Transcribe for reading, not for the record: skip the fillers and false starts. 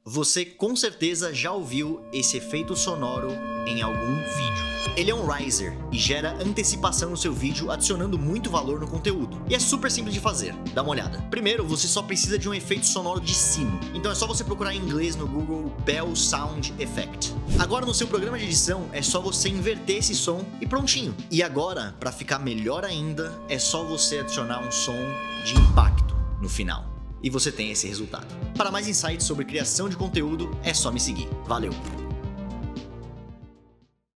Você com certeza já ouviu esse efeito sonoro em algum vídeo. Ele é um riser e gera antecipação no seu vídeo, adicionando muito valor no conteúdo. E é super simples de fazer, dá uma olhada. Primeiro, você só precisa de um efeito sonoro de sino. Então é só você procurar em inglês no Google Bell Sound Effect. Agora no seu programa de edição é só você inverter esse som e prontinho. E agora, para ficar melhor ainda, é só você adicionar um som de impacto no final. E você tem esse resultado. Para mais insights sobre criação de conteúdo, é só me seguir. Valeu!